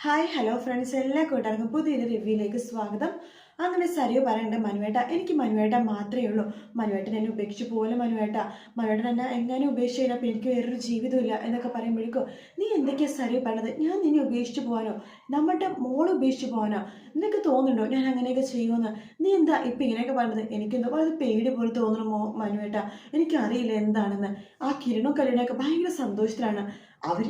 Hi hello friends, എല്ലാ കൂട്ടുകാർക്കും പുതിയൊരു റിവ്യൂയിലേക്ക് സ്വാഗതം. അങ്ങനെ സരിയോ പറയണ്ട, മനുവേട്ട എനിക്ക് മനുവേട്ട മാത്രമേ ഉള്ളൂ. മനുവേട്ടൻ എന്നെ ഉപേക്ഷിച്ച് പോലെ മനുവേട്ടൻ എന്നെ എങ്ങനെ ഉപേക്ഷിച്ച് കഴിഞ്ഞാൽ എനിക്ക് വേറൊരു ജീവിതമില്ല എന്നൊക്കെ പറയുമ്പോഴേക്കോ, നീ എന്തൊക്കെയാണ് സരിയോ പറഞ്ഞത്? ഞാൻ നിന്നെ ഉപേക്ഷിച്ച് പോകാനോ, നമ്മുടെ മോളെ ഉപേക്ഷിച്ച് പോകാനോ നിനക്ക് തോന്നുന്നുണ്ടോ ഞാൻ അങ്ങനെയൊക്കെ ചെയ്യുമെന്ന്? നീ എന്താ ഇപ്പം ഇങ്ങനെയൊക്കെ പറഞ്ഞത്? എനിക്കെന്തോ വളരെ പേടി പോലെ തോന്നുന്നു മനുവേട്ട. എനിക്കറിയില്ല എന്താണെന്ന്. ആ കിരണും കല്യാണമൊക്കെ ഭയങ്കര സന്തോഷത്തിലാണ്. അവർ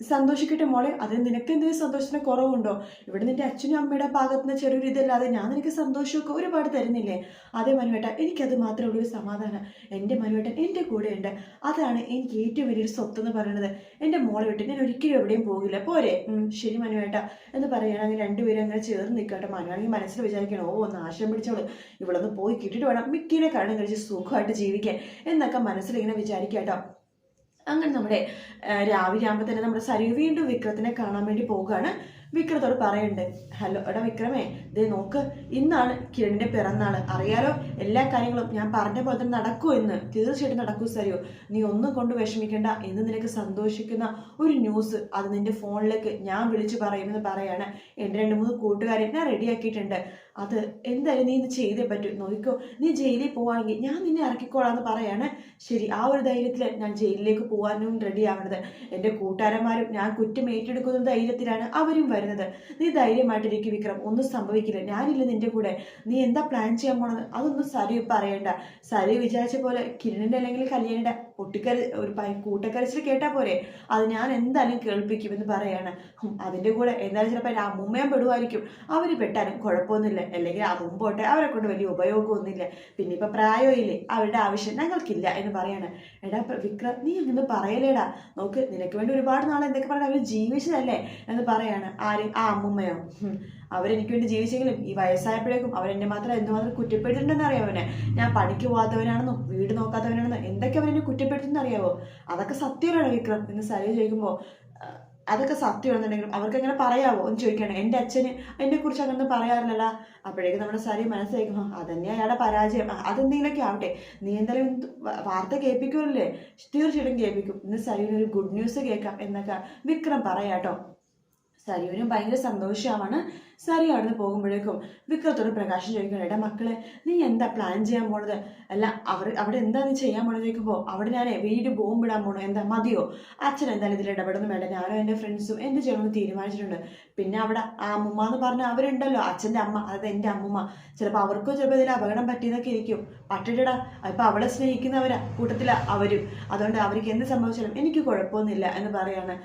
സന്തോഷിക്കട്ടെ മോളെ, അതിന് നിനക്ക് എന്തെങ്കിലും സന്തോഷത്തിന് കുറവുണ്ടോ? ഇവിടെ നിന്റെ അച്ഛനും അമ്മയുടെ ഭാഗത്ത് നിന്ന് ചെറിയൊരു ഇതല്ലാതെ ഞാൻ നിനക്ക് സന്തോഷമൊക്കെ ഒരുപാട് തരുന്നില്ലേ? അതേ മനുവേട്ട, എനിക്കത് മാത്രമേ ഉള്ളൊരു സമാധാനം. എൻ്റെ മനുവേട്ടൻ എൻ്റെ കൂടെയുണ്ട്. അതാണ് എനിക്ക് ഏറ്റവും വലിയൊരു സ്വത്ത് എന്ന് പറയുന്നത്. എൻ്റെ മോളെ വിട്ട് ഞാൻ ഒരിക്കലും എവിടെയും പോകില്ല. പോരെ? ശരി മനുവേട്ട എന്ന് പറയുകയാണെങ്കിൽ രണ്ടുപേരും അങ്ങനെ ചേർന്ന് നിൽക്കട്ടെ. മനുവാണെങ്കിൽ മനസ്സിൽ വിചാരിക്കണം, ഓ നാശം പിടിച്ചോളൂ, ഇവളൊന്ന് പോയി കിട്ടിയിട്ട് വേണം മിക്കിനെ കടം കഴിച്ച് സുഖമായിട്ട് ജീവിക്കാൻ എന്നൊക്കെ മനസ്സിലിങ്ങനെ വിചാരിക്കാട്ടോ. അങ്ങനെ നമ്മുടെ രാവിലെ ആകുമ്പോൾ തന്നെ നമ്മുടെ സരി വീണ്ടും വിക്രത്തിനെ കാണാൻ വേണ്ടി പോവുകയാണ്. വിക്രത്തോട് പറയുന്നുണ്ട്, ഹലോ എടാ വിക്രമേ, ദേ നോക്ക്, ഇന്നാണ് കിരണിന്റെ പിറന്നാള്. അറിയാലോ, എല്ലാ കാര്യങ്ങളും ഞാൻ പറഞ്ഞ പോലെ തന്നെ നടക്കൂ എന്ന്. തീർച്ചയായിട്ടും നടക്കൂ സരിയോ, നീ ഒന്നും കൊണ്ട് വിഷമിക്കേണ്ട. എന്ന് നിനക്ക് സന്തോഷിക്കുന്ന ഒരു ന്യൂസ് അത് നിന്റെ ഫോണിലേക്ക് ഞാൻ വിളിച്ചു പറയുമെന്ന് പറയാണ്. എൻ്റെ 2-3 കൂട്ടുകാരെ ഞാൻ റെഡിയാക്കിയിട്ടുണ്ട്. അത് എന്തായാലും നീ ഇന്ന് ചെയ്തേ പറ്റൂ. നോക്കിക്കോ, നീ ജയിലിൽ പോവാണെങ്കിൽ ഞാൻ നിന്നെ ഇറക്കിക്കോളാന്ന് പറയാണ്. ശരി, ആ ഒരു ധൈര്യത്തിൽ ഞാൻ ജയിലിലേക്ക് പോകാനും റെഡി ആവണത്. എൻ്റെ കൂട്ടുകാരന്മാരും ഞാൻ കുറ്റം ഏറ്റെടുക്കുന്ന ധൈര്യത്തിലാണ് അവരും വരുന്നത്. നീ ധൈര്യമായിട്ടിരിക്കും വിക്രം, ഒന്നും സംഭവിക്കില്ല. ഞാനില്ല നിന്റെ കൂടെ. നീ എന്താ പ്ലാൻ ചെയ്യാൻ പോണത് അതൊന്നും സരി പറയണ്ട. സരി വിചാരിച്ച പോലെ കിരണിന്റെ അല്ലെങ്കിൽ കല്യാണിയുടെ ഒരു കൂട്ടക്കരച്ചിൽ കേട്ടാ പോരെ, അത് ഞാൻ എന്തായാലും കേൾപ്പിക്കുമെന്ന് പറയാണ്. അതിന്റെ കൂടെ എന്തായാലും ചിലപ്പോൾ അമ്മൂമ്മയും പെടുമായിരിക്കും. അവര് പെട്ടാലും കുഴപ്പമൊന്നുമില്ല, അല്ലെങ്കിൽ ആ മുമ്പോട്ടെ അവരെ കൊണ്ട് വലിയ ഉപയോഗമൊന്നുമില്ല. പിന്നെ ഇപ്പൊ പ്രായമില്ലേ, അവരുടെ ആവശ്യം ഞങ്ങൾക്കില്ല എന്ന് പറയാണ്. എടാ വിക്രം, നീ അങ്ങനെ പറയലേടാ. നോക്ക്, നിനക്ക് വേണ്ടി ഒരുപാട് നാളെ എന്തൊക്കെ പറഞ്ഞാൽ അവർ ജീവിച്ചതല്ലേ എന്ന് പറയാണ്. ആര്? ആ അമ്മുമ്മയോ? അവരെനിക്ക് വേണ്ടി ജീവിച്ചെങ്കിലും ഈ വയസ്സായപ്പോഴേക്കും അവരെന്നെ മാത്രം എന്തുമാത്രം കുറ്റപ്പെടുത്തിട്ടുണ്ടെന്ന് അറിയാമോ? ഞാൻ പണിക്ക് പോകാത്തവനാണെന്നും വീട് നോക്കാത്തവനാണെന്നും എന്തൊക്കെ അവരെന്നെ കുറ്റപ്പെടുത്തുന്ന അറിയാവോ? അതൊക്കെ സത്യമാണോ വിക്രം എന്ന് സരി ചോദിക്കുമ്പോൾ, അതൊക്കെ സത്യമാണെന്നുണ്ടെങ്കിലും അവർക്ക് അങ്ങനെ പറയാവോ എന്ന് ചോദിക്കണം. എൻ്റെ അച്ഛന് എന്നെ കുറിച്ച് അങ്ങനെ പറയാറില്ലടാ. അപ്പോഴേക്കും നമ്മുടെ സരി മനസ്സിലാക്കും, അതന്നെ അയാളുടെ പരാജയം. അതെന്തെങ്കിലുമൊക്കെ ആവട്ടെ, നീ എന്തായാലും വാർത്ത കേൾപ്പിക്കുമല്ലേ? തീർച്ചയായിട്ടും കേൾപ്പിക്കും. ഇന്ന് സരിനൊരു ഗുഡ് ന്യൂസ് കേൾക്കാം എന്നൊക്കെ വിക്രം പറയാട്ടോ. സരിയുവിനും ഭയങ്കര സന്തോഷമാണ്. സരി അവിടെ നിന്ന് പോകുമ്പോഴേക്കും വിക്രത്തോട് പ്രകാശം ചോദിക്കണം, എടാ മക്കളെ, നീ എന്താ പ്ലാൻ ചെയ്യാൻ പോണത്? അല്ല, അവിടെ എന്താ നീ ചെയ്യാൻ പോണെന്ന് ചോദിക്കുമ്പോൾ, അവിടെ ഞാൻ വീട് ബോംബിടാൻ പോണോ, എന്താ മതിയോ? അച്ഛൻ എന്തായാലും ഇതിൽ ഇടപെടുന്നു വേണ്ട, ഞാനും എൻ്റെ ഫ്രണ്ട്സും എന്ത് ചെയ്യണമെന്ന് തീരുമാനിച്ചിട്ടുണ്ട്. പിന്നെ അവിടെ ആ അമ്മുമ്മ എന്ന് പറഞ്ഞാൽ അവരുണ്ടല്ലോ, അച്ഛൻ്റെ അമ്മ, അതായത് എൻ്റെ അമ്മുമ്മ. ചിലപ്പോൾ അവർക്കും ചിലപ്പോൾ ഇതിൽ അപകടം പറ്റിയതൊക്കെ ഇരിക്കും. പട്ടിടടാ, ഇപ്പം അവളെ സ്നേഹിക്കുന്നവരാ കൂട്ടത്തിലാ അവരും. അതുകൊണ്ട് അവർക്ക് എന്ത് സംഭവിച്ചാലും എനിക്ക് കുഴപ്പമൊന്നുമില്ല എന്ന് പറയാണ്.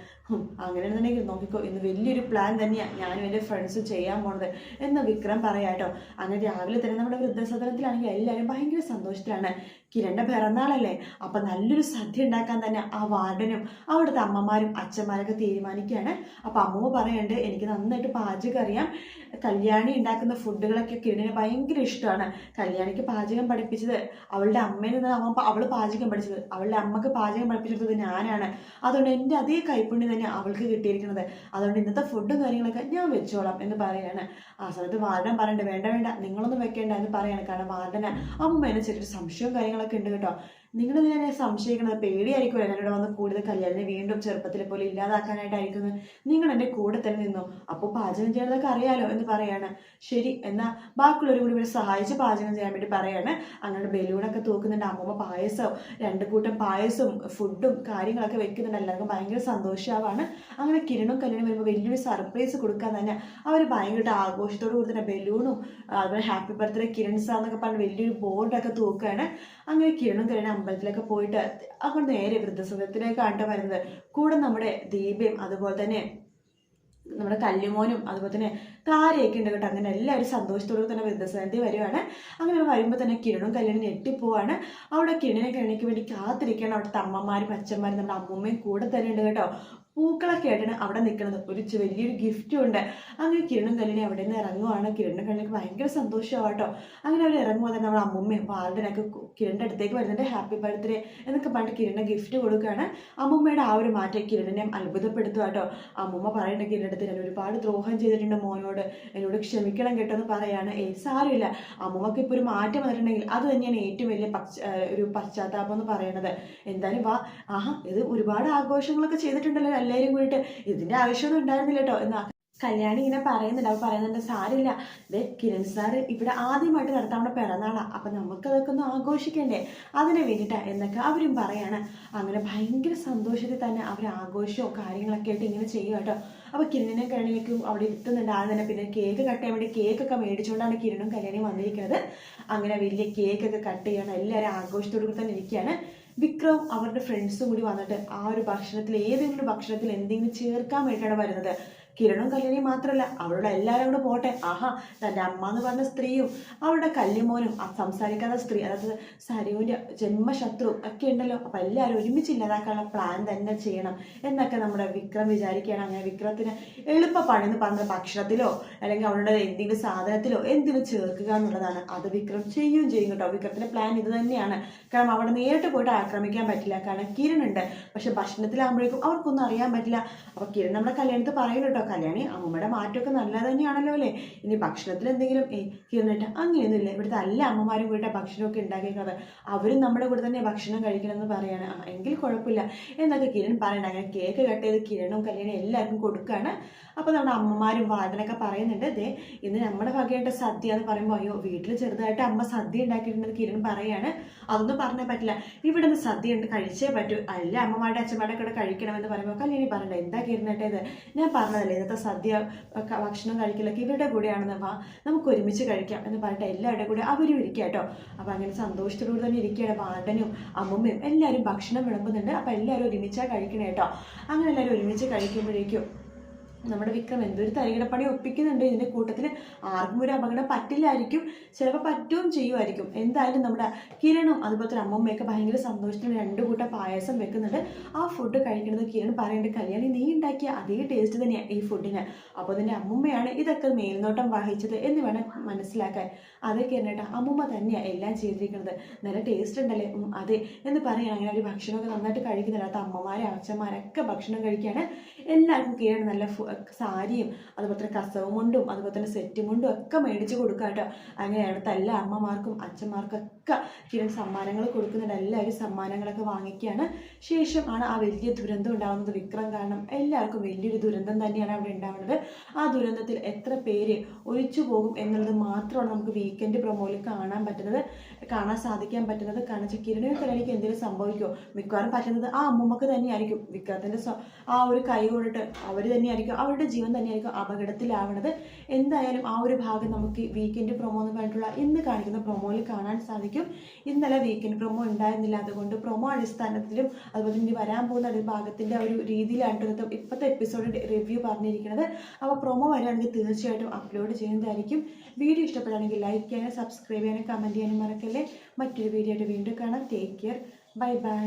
അങ്ങനെയാണെന്നുണ്ടെങ്കിൽ നോക്കിക്കോ, ഇന്ന് വലിയൊരു പ്ലാൻ തന്നെയാണ് ഞാനും എൻ്റെ ഫ്രണ്ട്സും ചെയ്യാൻ പോണത് എന്ന് വിക്രം പറയാട്ടോ. അങ്ങനെ രാവിലെ തന്നെ നമ്മുടെ വൃദ്ധസദനത്തിലാണെങ്കിൽ എല്ലാവരും ഭയങ്കര സന്തോഷത്തിലാണ്. കിരണിന്റെ പിറന്നാളല്ലേ, അപ്പൊ നല്ലൊരു സദ്യ ഉണ്ടാക്കാൻ തന്നെ ആ വാർഡനും അവിടുത്തെ അമ്മമാരും അച്ഛന്മാരൊക്കെ തീരുമാനിക്കുകയാണ്. അപ്പൊ അമ്മൂമ്മ പറയുന്നുണ്ട്, എനിക്ക് നന്നായിട്ട് പാചകം അറിയാം. കല്യാണി ഉണ്ടാക്കുന്ന ഫുഡുകളൊക്കെ കിരണിന് ഭയങ്കര ഇഷ്ടമാണ്. കല്യാണിക്ക് പാചകം പഠിപ്പിച്ചത് അവളുടെ അമ്മയിൽ നിന്ന് അവൾ പാചകം പഠിച്ചത്. അവളുടെ അമ്മക്ക് പാചകം പഠിപ്പിച്ചെടുത്തത് ഞാനാണ്. അതുകൊണ്ട് എൻ്റെ അതേ കൈപ്പുണ്യം തന്നെ അവൾക്ക് കിട്ടിയിരിക്കുന്നത്. അതുകൊണ്ട് ഇന്നത്തെ ഫുഡും കാര്യങ്ങളൊക്കെ ഞാൻ വെച്ചോളാം എന്ന് പറയാണ്. ആ സമയത്ത് വാർഡൻ പറയണ്ട, വേണ്ട വേണ്ട നിങ്ങളൊന്നും വെക്കേണ്ട എന്ന് പറയാണ്. കാരണം വാർഡന് അമ്മൂമ്മേനെ ചെറിയൊരു സംശയവും കാര്യങ്ങളൊക്കെ ഉണ്ട് കേട്ടോ. നിങ്ങളിതിനെ സംശയിക്കുന്നത് പേടിയായിരിക്കുമല്ലോ എന്നോട് വന്ന് കൂടുതൽ കല്യാണിനെ വീണ്ടും ചെറുപ്പത്തിലെ പോലെ ഇല്ലാതാക്കാനായിട്ടായിരിക്കുന്നു. നിങ്ങൾ എൻ്റെ കൂടെ തന്നെ നിന്നു, അപ്പോൾ പാചകം ചെയ്യുന്നതൊക്കെ അറിയാലോ എന്ന് പറയാണ്. ശരി, എന്നാൽ ബാക്കിയുള്ളവരും കൂടി ഇവരെ സഹായിച്ച് പാചകം ചെയ്യാൻ വേണ്ടി പറയാണ്. അങ്ങനെ ബലൂണൊക്കെ തൂക്കുന്നുണ്ട്. അമ്മൂമ്മ പായസവും 2 കൂട്ടം പായസവും ഫുഡും കാര്യങ്ങളൊക്കെ വെക്കുന്നുണ്ട്. എല്ലാവർക്കും ഭയങ്കര സന്തോഷമാവാണ്. അങ്ങനെ കിരണും കല്യാണം വരുമ്പോൾ വലിയൊരു സർപ്രൈസ് കൊടുക്കാൻ തന്നെ അവർ ഭയങ്കര ആഘോഷത്തോടു കൂടി തന്നെ ബലൂണും അതുപോലെ ഹാപ്പി ബർത്ത്ഡേ കിരൺ സാർ എന്നൊക്കെ പറഞ്ഞ് വലിയൊരു ബോർഡൊക്കെ തൂക്കുകയാണ്. അങ്ങനെ കിരണും കല്യാണം അമ്പലത്തിലൊക്കെ പോയിട്ട് അങ്ങോട്ട് നേരെ വൃദ്ധസദനത്തിലേക്കാണ് വരുന്നത്. കൂടെ നമ്മുടെ ദീപയും അതുപോലെ തന്നെ നമ്മുടെ കല്ലുമോനും അതുപോലെ തന്നെ താരയൊക്കെ ഉണ്ട് കേട്ടോ. അങ്ങനെ എല്ലാവരും സന്തോഷത്തോടെ തന്നെ വൃദ്ധസദനത്തിൽ വരുവാണ്. അങ്ങനെ വരുമ്പോൾ തന്നെ കിരണും കല്യാണം ഞെട്ടിപ്പോവാണ്. അവിടെ കിരണിനെ കണിക്ക് വേണ്ടി കാത്തിരിക്കുകയാണ് അവിടുത്തെ അമ്മമാരും അച്ഛന്മാരും നമ്മുടെ അമ്മൂമ്മയും കൂടെ തന്നെ ഉണ്ട് കേട്ടോ. പൂക്കളൊക്കെ ആയിട്ടാണ് അവിടെ നിൽക്കുന്നത്. വലിയൊരു ഗിഫ്റ്റും ഉണ്ട്. അങ്ങനെ കിരണും കല്യാണി അവിടെ നിന്ന് ഇറങ്ങുവാണ്. കിരണും കല്യാണിക്ക് ഭയങ്കര സന്തോഷമാട്ടോ. അങ്ങനെ അവർ ഇറങ്ങുമ്പോൾ തന്നെ നമ്മുടെ അമ്മൂമ്മയും വാർഡനൊക്കെ കിരണിൻ്റെ അടുത്തേക്ക് വരുന്നുണ്ട്. ഹാപ്പി ബർത്ത്ഡേ എന്നൊക്കെ പറഞ്ഞിട്ട് കിരണിന് ഗിഫ്റ്റ് കൊടുക്കുകയാണ്. അമ്മൂമ്മയുടെ ആ ഒരു മാറ്റം കിരണിനെ അത്ഭുതപ്പെടുത്തുക കേട്ടോ. അമ്മൂമ്മ പറയുന്നുണ്ട്, കിരണിൻ്റെ അടുത്ത് ഞാൻ ഒരുപാട് ദ്രോഹം ചെയ്തിട്ടുണ്ട് മോനോട്, എന്നോട് ക്ഷമിക്കണം കേട്ടോ എന്ന് പറയാണ്. സാരമില്ല, അമ്മൂമ്മക്ക് ഇപ്പോൾ ഒരു മാറ്റം വന്നിട്ടുണ്ടെങ്കിൽ അത് തന്നെയാണ് ഏറ്റവും വലിയ ഒരു പശ്ചാത്താപം എന്ന് പറയുന്നത്. എന്തായാലും വാ, ഇത് ഒരുപാട് ആഘോഷങ്ങളൊക്കെ ചെയ്തിട്ടുണ്ടല്ലോ എല്ലാവരും കൂടിയിട്ട്, ഇതിൻ്റെ ആവശ്യമൊന്നും ഉണ്ടായിരുന്നില്ല കേട്ടോ എന്ന് കല്യാണി ഇങ്ങനെ പറയുന്നുണ്ട്. അവൾ പറയുന്നുണ്ട്, സാരില്ല, ദേ കിരൺ സാറ് ഇവിടെ ആദ്യമായിട്ട് നടത്താവുന്ന പിറന്നാളാണ്, അപ്പം നമുക്കതൊക്കെ ഒന്ന് ആഘോഷിക്കണ്ടേ, അതിന് വേണ്ടിയിട്ടാണ് എന്നൊക്കെ അവരും പറയാണ്. അങ്ങനെ ഭയങ്കര സന്തോഷത്തിൽ തന്നെ അവർ ആഘോഷവും കാര്യങ്ങളൊക്കെ ആയിട്ട് ഇങ്ങനെ ചെയ്യും കേട്ടോ. അപ്പോൾ കിരണിനെ കല്യാണിക്കും അവിടെ ഇരുത്തുന്നുണ്ട് ആദ്യം തന്നെ. പിന്നെ കേക്ക് കട്ട് ചെയ്യാൻ വേണ്ടി കേക്കൊക്കെ മേടിച്ചുകൊണ്ടാണ് കിരണും കല്യാണിയും വന്നിരിക്കുന്നത്. അങ്ങനെ വലിയ കേക്കൊക്കെ കട്ട് ചെയ്യണം, എല്ലാവരും ആഘോഷത്തോടു തന്നെ ഇരിക്കുകയാണ്. വിക്രവും അവരുടെ ഫ്രണ്ട്സും കൂടി വന്നിട്ട് ആ ഒരു ഭക്ഷണത്തിൽ ഏതെങ്കിലും ഭക്ഷണത്തിൽ എന്തെങ്കിലും ചേർക്കാൻ വേണ്ടിയിട്ടാണ് വരുന്നത്. കിരണും കല്യാണിയും മാത്രമല്ല, അവളുടെ എല്ലാവരും കൂടെ പോട്ടെ, ആഹാ തൻ്റെ അമ്മ എന്ന് പറഞ്ഞ സ്ത്രീയും അവളുടെ കല്യമോനും ആ സംസാരിക്കാത്ത സ്ത്രീ, അതായത് സരുവിൻ്റെ ജന്മശത്രു ഒക്കെ ഉണ്ടല്ലോ, അപ്പം എല്ലാവരും ഒരുമിച്ച് ഇല്ലാതാക്കാനുള്ള പ്ലാൻ തന്നെ ചെയ്യണം എന്നൊക്കെ നമ്മുടെ വിക്രം വിചാരിക്കുകയാണ്. അങ്ങനെ വിക്രത്തിന് എളുപ്പ പണി എന്ന് പറഞ്ഞ ഭക്ഷണത്തിലോ അല്ലെങ്കിൽ അവളുടെ എന്തെങ്കിലും സാധനത്തിലോ എന്തെങ്കിലും ചേർക്കുക എന്നുള്ളതാണ്. അത് വിക്രം ചെയ്യും കേട്ടോ. വിക്രത്തിൻ്റെ പ്ലാൻ ഇത് തന്നെയാണ്. കാരണം അവിടെ നേരിട്ട് പോയിട്ട് ആക്രമിക്കാൻ പറ്റില്ല, കാരണം കിരണുണ്ട്. പക്ഷെ ഭക്ഷണത്തിലാകുമ്പോഴേക്കും അവർക്കൊന്നും അറിയാൻ പറ്റില്ല. അപ്പോൾ കിരൺ നമ്മുടെ കല്യാണത്തിൽ പറയുന്നു കേട്ടോ, കല്യാണി അമ്മമ്മയുടെ മാറ്റമൊക്കെ നല്ലത് തന്നെയാണല്ലോ അല്ലേ, ഇനി ഭക്ഷണത്തിൽ എന്തെങ്കിലും കിരണിട്ട് അങ്ങനെയൊന്നുമില്ല, ഇവിടുത്തെ എല്ലാ അമ്മമാരും കൂടെ ഭക്ഷണമൊക്കെ ഉണ്ടാക്കിയിരിക്കുന്നത്, അവരും നമ്മുടെ കൂടെ തന്നെ ഭക്ഷണം കഴിക്കണമെന്ന് പറയാണ്. എങ്കിൽ കുഴപ്പമില്ല എന്നൊക്കെ കിരൺ പറയണ്ട. അങ്ങനെ കേക്ക് കട്ട് ചെയ്ത് കിരണും കല്യാണി എല്ലാവർക്കും കൊടുക്കുകയാണ്. അപ്പോൾ നമ്മുടെ അമ്മമാരും വാർഡനൊക്കെ പറയുന്നുണ്ട്, ദേ ഇന്ന് നമ്മുടെ വകയായിട്ട് സദ്യ എന്ന് പറയുമ്പോൾ, അയ്യോ വീട്ടിൽ ചെറുതായിട്ട് അമ്മ സദ്യ ഉണ്ടാക്കിയിട്ടുണ്ടെന്ന് കിരൺ പറയാണ്. അതൊന്നും പറഞ്ഞാൽ പറ്റില്ല, ഇവിടെ നിന്ന് സദ്യ ഉണ്ട് കഴിച്ചേ പറ്റൂ, അല്ല അമ്മമാരുടെ അച്ഛന്മാരുടെ കൂടെ കഴിക്കണമെന്ന് പറയുമ്പോൾ കല്യാണി പറയണ്ട, എന്താ കിരണേട്ടത്, ഞാൻ പറഞ്ഞതല്ലേ ഇന്നത്തെ സദ്യ ഭക്ഷണം കഴിക്കലൊക്കെ ഇവരുടെ കൂടെയാണെന്ന്, വാ നമുക്ക് ഒരുമിച്ച് കഴിക്കാം എന്ന് പറഞ്ഞിട്ട് എല്ലാവരുടെ കൂടെ അവരും ഇരിക്കുക കേട്ടോ. അപ്പോൾ അങ്ങനെ സന്തോഷത്തോടുകൂടി തന്നെ ഇരിക്കുകയാണ്. വാർഡനും അമ്മമ്മയും എല്ലാവരും ഭക്ഷണം വിളമ്പുന്നുണ്ട്. അപ്പോൾ എല്ലാവരും ഒരുമിച്ചാണ് കഴിക്കണേ കേട്ടോ. അങ്ങനെ എല്ലാവരും ഒരുമിച്ച് കഴിക്കുമ്പോഴേക്കും നമ്മുടെ വിക്രം എന്തൊരു തരികിടപ്പണി ഒപ്പിക്കുന്നുണ്ട്. ഇതിൻ്റെ കൂട്ടത്തിൽ ആർക്കും ഒരു അപകടം പറ്റില്ലായിരിക്കും, ചിലപ്പോൾ പറ്റുകയും ചെയ്യുമായിരിക്കും. എന്തായാലും നമ്മുടെ കിരണും അതുപോലെ തന്നെ അമ്മമ്മയൊക്കെ ഭയങ്കര സന്തോഷത്തിന് 2 കൂട്ടം പായസം വെക്കുന്നുണ്ട്. ആ ഫുഡ് കഴിക്കുന്നത് കിരൺ പറയേണ്ടത്, കല്യാണി നീ ഉണ്ടാക്കിയ അതേ ടേസ്റ്റ് തന്നെയാണ് ഈ ഫുഡിന്, അപ്പോൾ നിൻ്റെ അമ്മമ്മയാണ് ഇതൊക്കെ മേൽനോട്ടം വഹിച്ചത് എന്ന് വേണം മനസ്സിലാക്കാൻ. അതേ കിരണേട്ടാ, അമ്മമ്മ തന്നെയാണ് എല്ലാം ചെയ്തിരിക്കുന്നത്, നല്ല ടേസ്റ്റ് ഉണ്ടല്ലേ, അതെ എന്ന് പറയുകയാണ്. അങ്ങനെ ഒരു ഭക്ഷണമൊക്കെ നന്നായിട്ട് കഴിക്കുന്നില്ല. അത് അമ്മമാരെ അച്ഛന്മാരൊക്കെ ഭക്ഷണം കഴിക്കുകയാണ്. എല്ലാവർക്കും കിരൺ നല്ല സാരിയും അതുപോലെ തന്നെ കസവും മുണ്ടും അതുപോലെ തന്നെ സെറ്റ് മുണ്ടും ഒക്കെ മേടിച്ച് കൊടുക്കുക കേട്ടോ. അങ്ങനെ അടുത്ത എല്ലാ അമ്മമാർക്കും അച്ഛന്മാർക്കൊക്കെ കിരൺ സമ്മാനങ്ങൾ കൊടുക്കുന്നുണ്ട്. എല്ലാവരും സമ്മാനങ്ങളൊക്കെ വാങ്ങിക്കുകയാണ്. ശേഷം ആണ് ആ വലിയ ദുരന്തം ഉണ്ടാകുന്നത്. വിക്രം കാരണം എല്ലാവർക്കും വലിയൊരു ദുരന്തം തന്നെയാണ് അവിടെ ഉണ്ടാവുന്നത്. ആ ദുരന്തത്തിൽ എത്ര പേര് ഒഴിച്ചു പോകും എന്നുള്ളത് മാത്രമാണ് നമുക്ക് വീക്കെൻഡ് പ്രൊമോയിൽ കാണാൻ സാധിക്കാൻ പറ്റുന്നത്. കാരണം കിരണിനും കല്യാണിക്ക് എന്തെങ്കിലും സംഭവിക്കുമോ, മിക്കവാറും പറ്റുന്നത് ആ അമ്മമ്മക്ക് തന്നെയായിരിക്കും. വിക്രത്തിൻ്റെ ആ ഒരു കൈ കൊണ്ടിട്ട് അവർ തന്നെയായിരിക്കും, അവരുടെ ജീവൻ തന്നെയായിരിക്കും അപകടത്തിലാവണത്. എന്തായാലും ആ ഒരു ഭാഗം നമുക്ക് വീക്കെൻഡ് പ്രൊമോ എന്ന് പറഞ്ഞിട്ടുള്ള ഇന്ന് കാണിക്കുന്ന പ്രൊമോയിൽ കാണാൻ സാധിക്കും. ഇന്നലെ വീക്കെൻഡ് പ്രൊമോ ഉണ്ടായിരുന്നില്ല, അതുകൊണ്ട് പ്രൊമോ അടിസ്ഥാനത്തിലും അതുപോലെ ഇനി വരാൻ പോകുന്ന ഭാഗത്തിൻ്റെ ഒരു രീതിയിലാണ് ഇപ്പോഴത്തെ എപ്പിസോഡ് റിവ്യൂ പറഞ്ഞിരിക്കുന്നത്. അപ്പോൾ പ്രൊമോ വരികയാണെങ്കിൽ തീർച്ചയായിട്ടും അപ്ലോഡ് ചെയ്യുന്നതായിരിക്കും. വീഡിയോ ഇഷ്ടപ്പെടുകയാണെങ്കിൽ ലൈക്ക് ചെയ്യാനും സബ്സ്ക്രൈബ് ചെയ്യാനും കമൻറ്റ് ചെയ്യാനും മറക്കല്ലേ. മറ്റൊരു വീഡിയോ ആയിട്ട് വീണ്ടും കാണാം. Take care, bye bye.